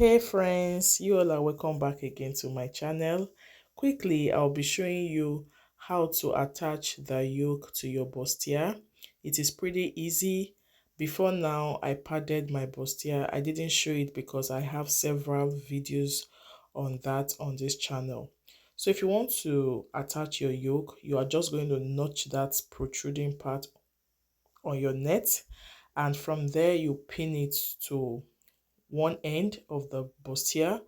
Hey friends, you all are welcome back again to my channel. Quickly, I'll be showing you how to attach the yoke to your bustier. It is pretty easy. Before now, I padded my bustier. I didn't show it because I have several videos on that on this channel. So if you want to attach your yoke, you are just going to notch that protruding part on your net, and from there you pin it to one end of the bustier,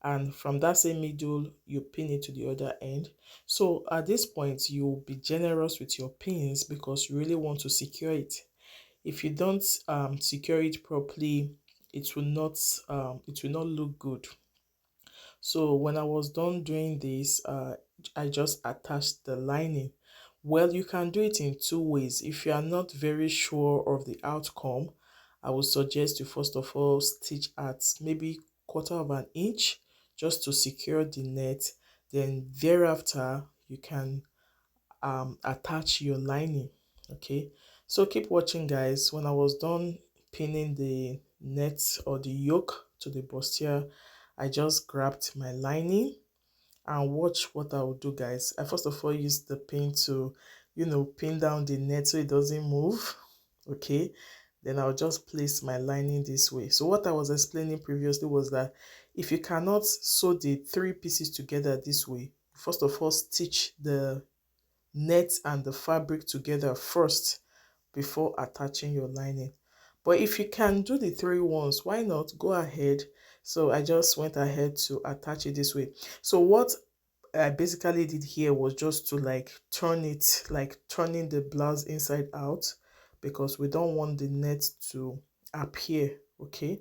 and from that same middle you pin it to the other end. So at this point you'll be generous with your pins because you really want to secure it. If you don't secure it properly, it will not look good. So when I was done doing this, I just attached the lining. Well, you can do it in two ways. If you are not very sure of the outcome, I would suggest you first of all stitch at maybe 1/4 inch just to secure the net. Then thereafter you can attach your lining. Okay, so keep watching guys. When I was done pinning the net or the yoke to the bustier, I just grabbed my lining, and watch what I will do guys. I first of all use the pin to pin down the net so it doesn't move. Okay, then I'll just place my lining this way. So what I was explaining previously was that if you cannot sew the three pieces together this way, first of all stitch the net and the fabric together first before attaching your lining. But if you can do the three ones, why not go ahead? So I just went ahead to attach it this way. So what I basically did here was just to like turn it, like turning the blouse inside out, because we don't want the net to appear. Okay,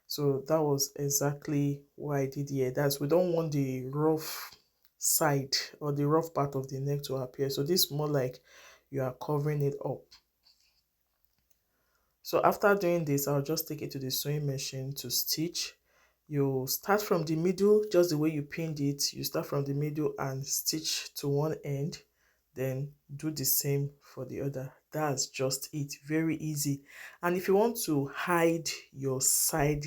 so that was exactly what I did here. That's, we don't want the rough side or the rough part of the neck to appear. So this is more like you are covering it up. So after doing this, I'll just take it to the sewing machine to stitch. You start from the middle, just the way you pinned it. You start from the middle and stitch to one end, then do the same for the other. That's just it. Very easy. And if you want to hide your side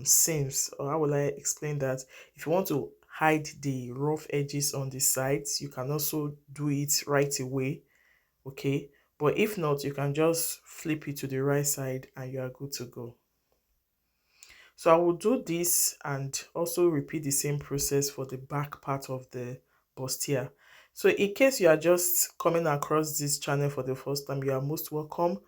seams, or how will I explain that? If you want to hide the rough edges on the sides, you can also do it right away. Okay, but if not, you can just flip it to the right side and you are good to go. So I will do this and also repeat the same process for the back part of the bustier. So in case you are just coming across this channel for the first time, you are most welcome.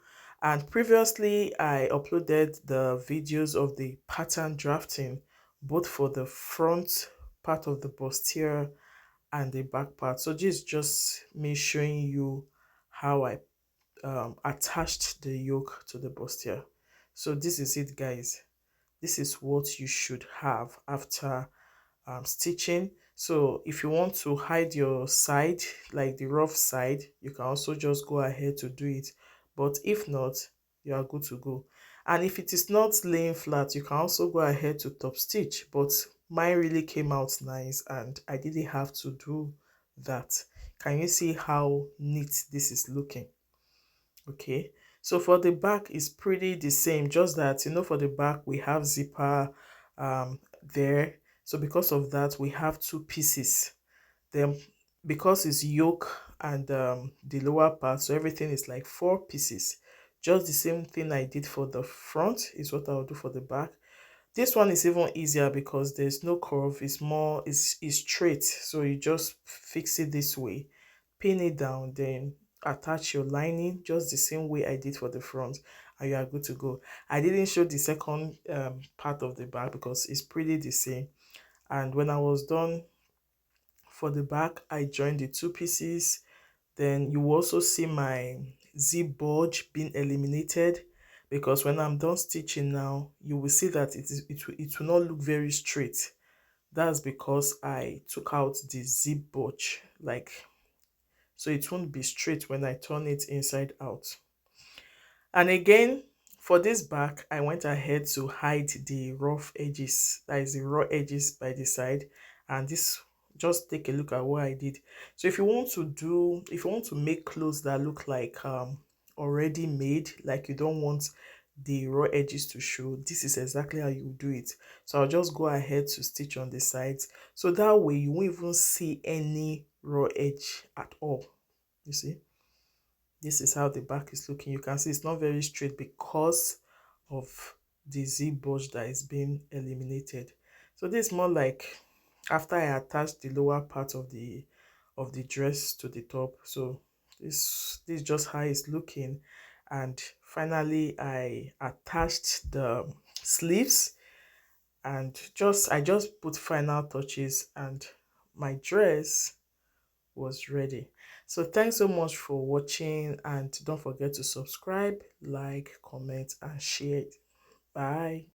And previously I uploaded the videos of the pattern drafting, both for the front part of the bustier and the back part. So this is just me showing you how I attached the yoke to the bustier. So this is it guys. This is what you should have after stitching. So if you want to hide your side, like the rough side, you can also just go ahead to do it. But if not, you are good to go. And if it is not laying flat, you can also go ahead to top stitch. But mine really came out nice and I didn't have to do that. Can you see how neat this is looking? Okay, so for the back is pretty the same, just that for the back we have zipper there. So because of that we have two pieces. Then because it's yoke and the lower part, so everything is like four pieces. Just the same thing I did for the front is what I'll do for the back. This one is even easier because there's no curve. It's more, it's straight, so you just fix it this way, pin it down, then attach your lining just the same way I did for the front, and you are good to go. I didn't show the second part of the back because it's pretty the same. And when I was done for the back, I joined the two pieces. Then you will also see my zip bulge being eliminated, because when I'm done stitching now, you will see that it will not look very straight. That's because I took out the zip bulge, like, so it won't be straight when I turn it inside out. And again, for this back, I went ahead to hide the rough edges, that is the raw edges by the side. And this, just take a look at what I did. So if you want to make clothes that look like already made, like you don't want the raw edges to show, this is exactly how you do it. So I'll just go ahead to stitch on the sides, so that way you won't even see any raw edge at all. You see, this is how the back is looking. You can see it's not very straight because of the zip bulge that is being eliminated. So this is more like after I attached the lower part of the dress to the top. So this is just how it's looking. And finally I attached the sleeves, and I just put final touches, and my dress was ready. So thanks so much for watching, and don't forget to subscribe, like, comment, and share it. Bye.